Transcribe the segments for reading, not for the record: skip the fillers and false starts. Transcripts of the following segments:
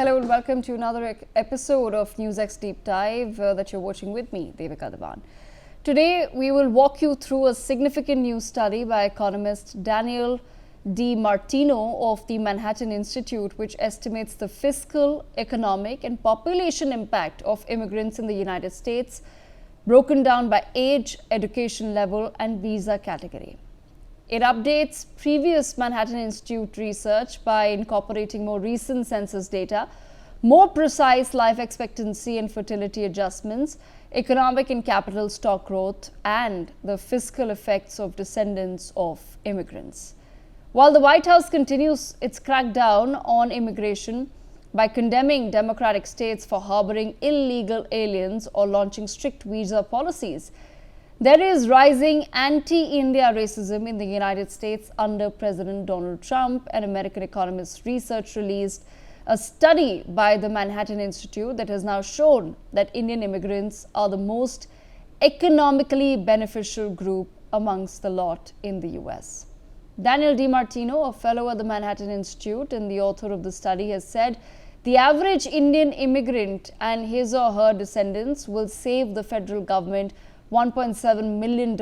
Hello and welcome to another episode of Newsx Deep Dive that you're watching with me, Devika Devan. Today, we will walk you through a significant new study by economist Daniel DiMartino of the Manhattan Institute, which estimates the fiscal, economic, and population impact of immigrants in the United States, broken down by age, education level, and visa category. It updates previous Manhattan Institute research by incorporating more recent census data, more precise life expectancy and fertility adjustments, economic and capital stock growth, and the fiscal effects of descendants of immigrants. While the White House continues its crackdown on immigration by condemning Democratic states for harboring illegal aliens or launching strict visa policies, there is rising anti-India racism in the United States under President Donald Trump. An American Economist research released a study by the Manhattan Institute that has now shown that Indian immigrants are the most economically beneficial group amongst the lot in the US. Daniel DiMartino, a fellow at the Manhattan Institute and the author of the study, has said the average Indian immigrant and his or her descendants will save the federal government $1.7 million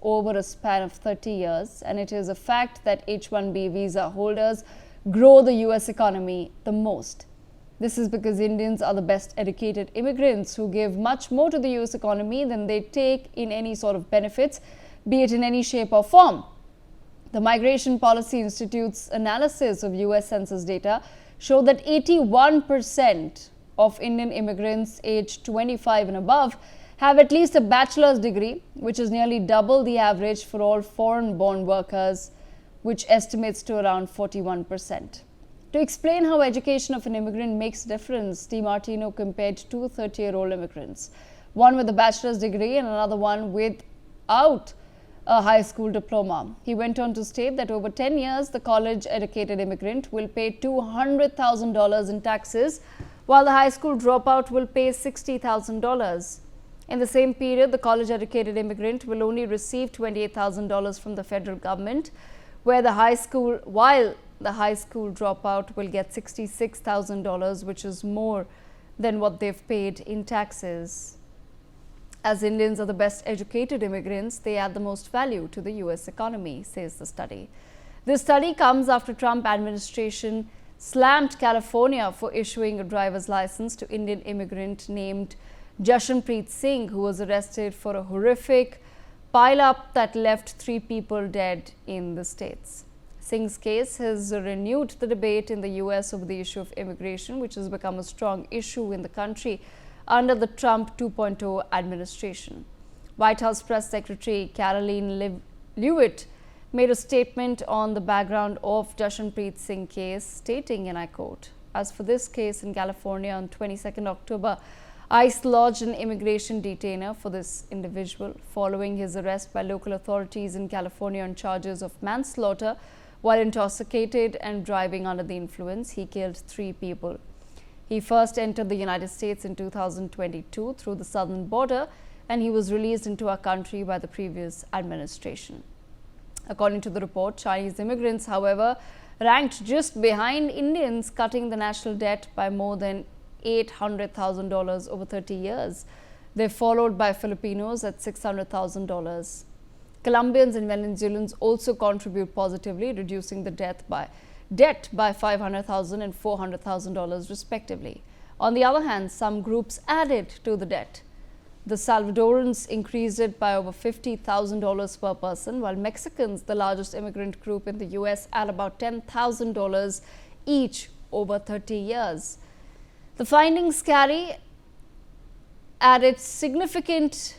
over a span of 30 years, and it is a fact that H-1B visa holders grow the US economy the most. This is because Indians are the best educated immigrants who give much more to the US economy than they take in any sort of benefits, be it in any shape or form. The Migration Policy Institute's analysis of US census data show that 81% of Indian immigrants aged 25 and above have at least a bachelor's degree, which is nearly double the average for all foreign-born workers, which estimates to around 41%. To explain how education of an immigrant makes a difference, DiMartino compared two 30-year-old immigrants, one with a bachelor's degree and another one without a high school diploma. He went on to state that over 10 years, the college-educated immigrant will pay $200,000 in taxes, while the high school dropout will pay $60,000. In the same period, the college-educated immigrant will only receive $28,000 from the federal government, while the high school dropout will get $66,000, which is more than what they've paid in taxes. As Indians are the best educated immigrants, they add the most value to the US economy, says the study. This study comes after Trump administration slammed California for issuing a driver's license to Indian immigrant named Jashanpreet Singh, who was arrested for a horrific pile-up that left 3 people dead in the states. Singh's case has renewed the debate in the US over the issue of immigration, which has become a strong issue in the country under the Trump 2.0 administration. White House Press Secretary Caroline Leavitt made a statement on the background of Jashanpreet Singh's case, stating, and I quote, "As for this case in California on 22nd October, ICE lodged an immigration detainer for this individual following his arrest by local authorities in California on charges of manslaughter while intoxicated and driving under the influence. He killed 3 people. He first entered the United States in 2022 through the southern border, and he was released into our country by the previous administration." According to the report, Chinese immigrants, however, ranked just behind Indians, cutting the national debt by more than $800,000 over 30 years. They're followed by Filipinos at $600,000. Colombians and Venezuelans also contribute positively, reducing the debt by $500,000 and $400,000 respectively. On the other hand, some groups added to the debt. The Salvadorans increased it by over $50,000 per person, while Mexicans, the largest immigrant group in the US, add about $10,000 each over 30 years. The findings added significant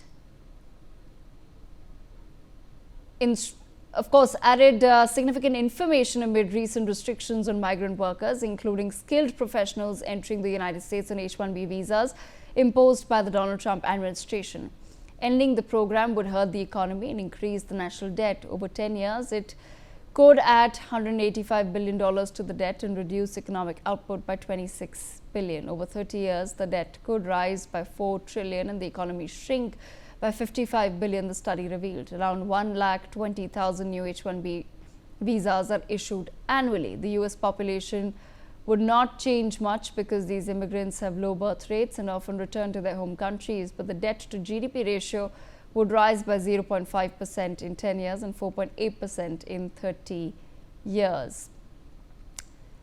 information amid recent restrictions on migrant workers, including skilled professionals entering the United States on H-1B visas imposed by the Donald Trump administration. Ending the program would hurt the economy and increase the national debt. Over 10 years, it could add $185 billion to the debt and reduce economic output by $26 billion. Over 30 years, the debt could rise by $4 trillion and the economy shrink by $55 billion, the study revealed. Around 120,000 new H-1B visas are issued annually. The US population would not change much because these immigrants have low birth rates and often return to their home countries. But the debt to GDP ratio would rise by 0.5% in 10 years and 4.8% in 30 years.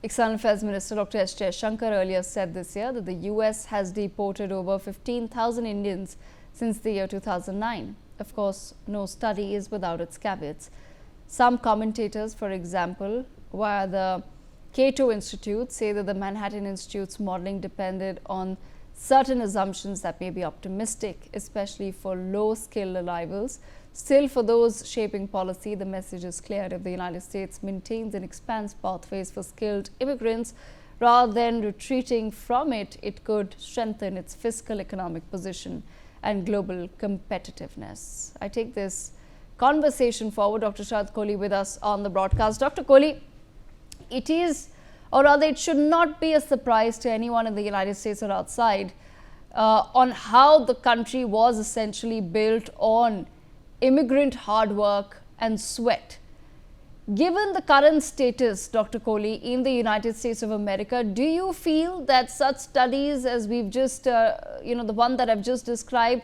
External Affairs Minister Dr. S. Shankar earlier said this year that the US has deported over 15,000 Indians since the year 2009. Of course, no study is without its caveats. Some commentators, for example, via the Cato Institute, say that the Manhattan Institute's modeling depended on certain assumptions that may be optimistic, especially for low-skilled arrivals. Still, for those shaping policy, the message is clear. If the United States maintains and expands pathways for skilled immigrants rather than retreating from it, it could strengthen its fiscal economic position and global competitiveness. I take this conversation forward. Dr. Sharad Kohli with us on the broadcast. Dr. Kohli, it is, or rather it should not be a surprise to anyone in the United States or outside on how the country was essentially built on immigrant hard work and sweat. Given the current status, Dr. Kohli, in the United States of America, do you feel that such studies as we've just, the one that I've just described,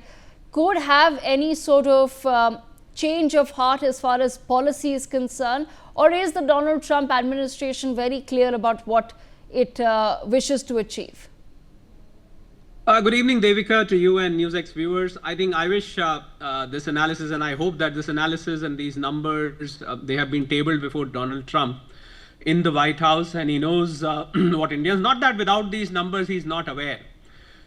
could have any sort of change of heart as far as policy is concerned? Or is the Donald Trump administration very clear about what it wishes to achieve? Good evening, Devika, to you and Newsx viewers. I think I wish this analysis, and I hope that this analysis and these numbers, they have been tabled before Donald Trump in the White House, and he knows what Indians, not that without these numbers he's not aware.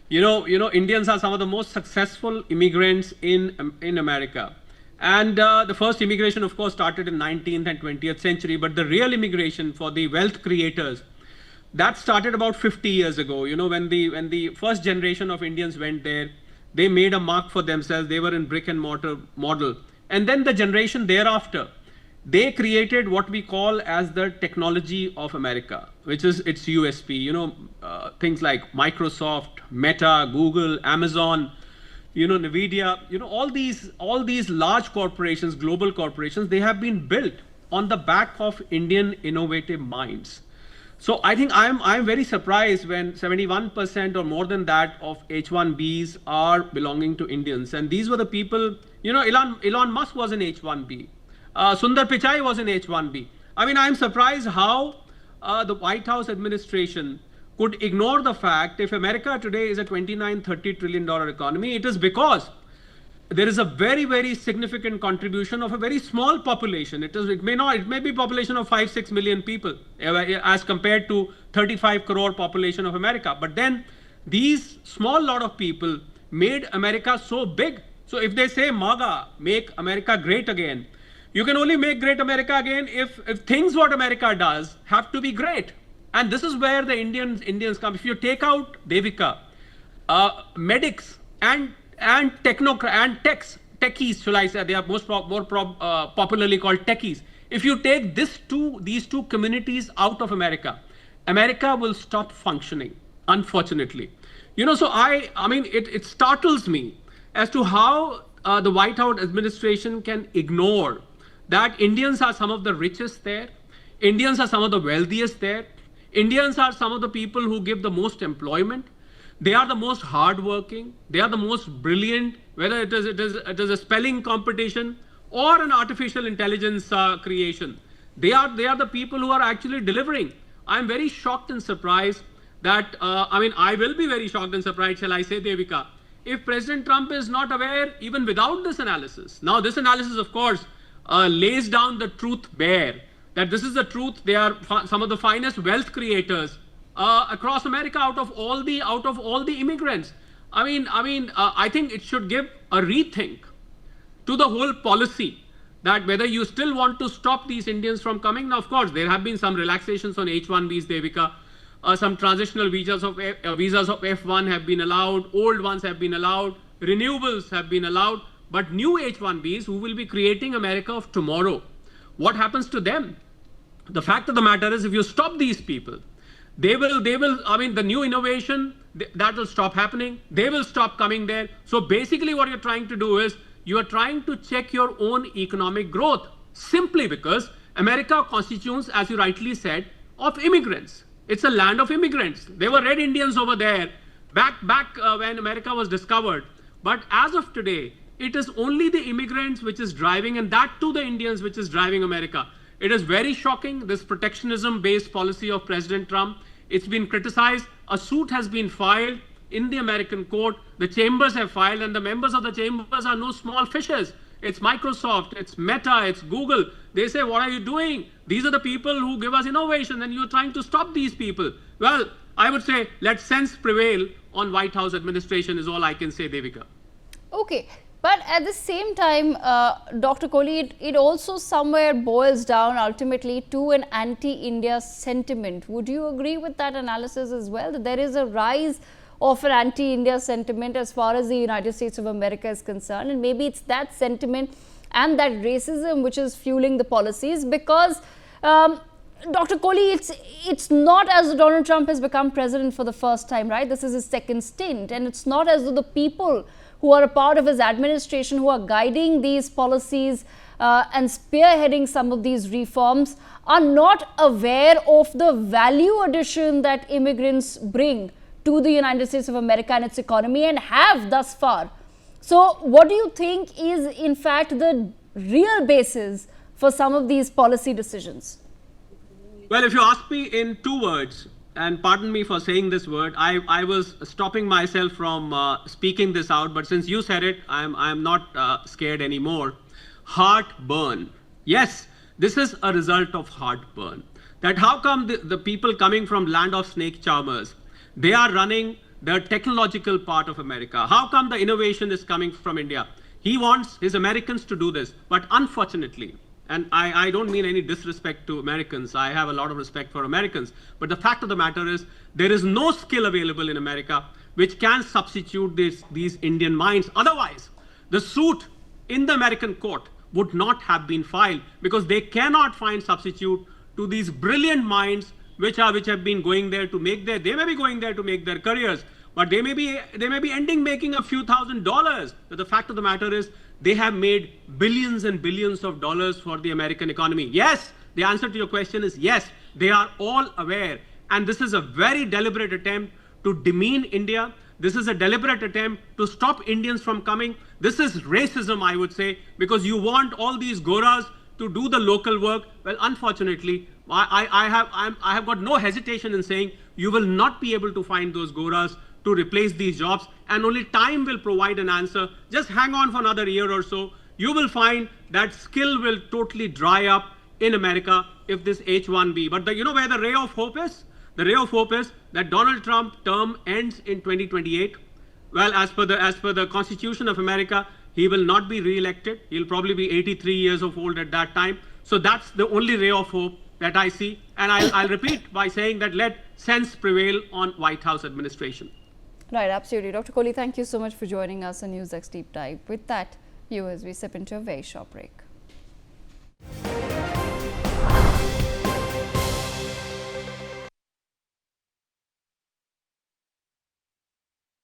You know, Indians are some of the most successful immigrants in America. And the first immigration, of course, started in 19th and 20th century, but the real immigration for the wealth creators, that started about 50 years ago. You know, when the first generation of Indians went there, they made a mark for themselves. They were in brick and mortar model. And then the generation thereafter, they created what we call as the technology of America, which is its USP. You know, things like Microsoft, Meta, Google, Amazon, you know, Nvidia, you know, all these large corporations, global corporations, they have been built on the back of Indian innovative minds. So I think I'm very surprised when 71% or more than that of H-1Bs are belonging to Indians. And these were the people, you know, Elon Musk was an H-1B. Sundar Pichai was an H-1B. I mean, I'm surprised how the White House administration could ignore the fact if America today is a $29-30 trillion economy, it is because there is a very, very significant contribution of a very small population. It may be population of 5-6 million people as compared to 35 crore population of America. But then these small lot of people made America so big. So if they say MAGA, make America great again, you can only make great America again if things what America does have to be great. And this is where the Indians come. If you take out Devika, medics and techies, shall I say, they are more popularly called techies. If you take these two communities out of America, America will stop functioning, unfortunately. You know, so I mean, it startles me as to how the White House administration can ignore that Indians are some of the richest there, Indians are some of the wealthiest there, Indians are some of the people who give the most employment. They are the most hardworking. They are the most brilliant, whether it is a spelling competition or an artificial intelligence creation. They are the people who are actually delivering. I'm very shocked and surprised that, I will be very shocked and surprised, shall I say, Devika, if President Trump is not aware even without this analysis. Now, this analysis, of course, lays down the truth bare, that this is the truth. They are some of the finest wealth creators across America out of all the immigrants. I think it should give a rethink to the whole policy, that whether you still want to stop these Indians from coming. Now, of course, there have been some relaxations on H-1Bs, Devika. Some transitional visas of F1 have been allowed. Old ones have been allowed. Renewables have been allowed. But new H-1Bs who will be creating America of tomorrow, what happens to them? The fact of the matter is, if you stop these people, they will, the new innovation, that will stop happening. They will stop coming there. So basically what you're trying to do is, you are trying to check your own economic growth, simply because America constitutes, as you rightly said, of immigrants. It's a land of immigrants. There were red Indians over there back when America was discovered. But as of today, it is only the immigrants which is driving, and that too the Indians, which is driving America. It is very shocking, this protectionism-based policy of President Trump. It's been criticized. A suit has been filed in the American court. The chambers have filed, and the members of the chambers are no small fishes. It's Microsoft, it's Meta, it's Google. They say, what are you doing? These are the people who give us innovation, and you're trying to stop these people. Well, I would say let sense prevail on White House administration is all I can say, Devika. Okay. But at the same time, Dr. Kohli, it also somewhere boils down ultimately to an anti-India sentiment. Would you agree with that analysis as well, that there is a rise of an anti-India sentiment as far as the United States of America is concerned, and maybe it's that sentiment and that racism which is fueling the policies? Because Dr. Kohli, it's not as though Donald Trump has become president for the first time, right? This is his second stint, and it's not as though the people who are a part of his administration, who are guiding these policies and spearheading some of these reforms, are not aware of the value addition that immigrants bring to the United States of America and its economy, and have thus far. So what do you think is in fact the real basis for some of these policy decisions? Well, if you ask me in 2 words, and pardon me for saying this word, I was stopping myself from speaking this out, but since you said it, I'm not scared anymore. Heartburn. Yes, this is a result of heartburn. That how come the people coming from land of snake charmers, they are running the technological part of America? How come the innovation is coming from India? He wants his Americans to do this, but unfortunately, and I don't mean any disrespect to Americans. I have a lot of respect for Americans. But the fact of the matter is, there is no skill available in America which can substitute these Indian minds. Otherwise, the suit in the American court would not have been filed, because they cannot find substitute to these brilliant minds which have been going there to make they may be going there to make their careers, but they may be ending making a few $1,000s. But the fact of the matter is, they have made billions and billions of dollars for the American economy. Yes, the answer to your question is yes, they are all aware. And this is a very deliberate attempt to demean India. This is a deliberate attempt to stop Indians from coming. This is racism, I would say, because you want all these Goras to do the local work. Well, unfortunately, I have got no hesitation in saying you will not be able to find those Goras to replace these jobs, and only time will provide an answer. Just hang on for another year or so. You will find that skill will totally dry up in America if this H-1B. But you know where the ray of hope is? The ray of hope is that Donald Trump term ends in 2028. Well, as per the Constitution of America, he will not be re-elected. He'll probably be 83 years of old at that time. So that's the only ray of hope that I see. And I'll repeat by saying that let sense prevail on White House administration. Right, absolutely. Dr. Kohli, thank you so much for joining us on Newsx Deep Dive. With that, viewers, we step into a very short break.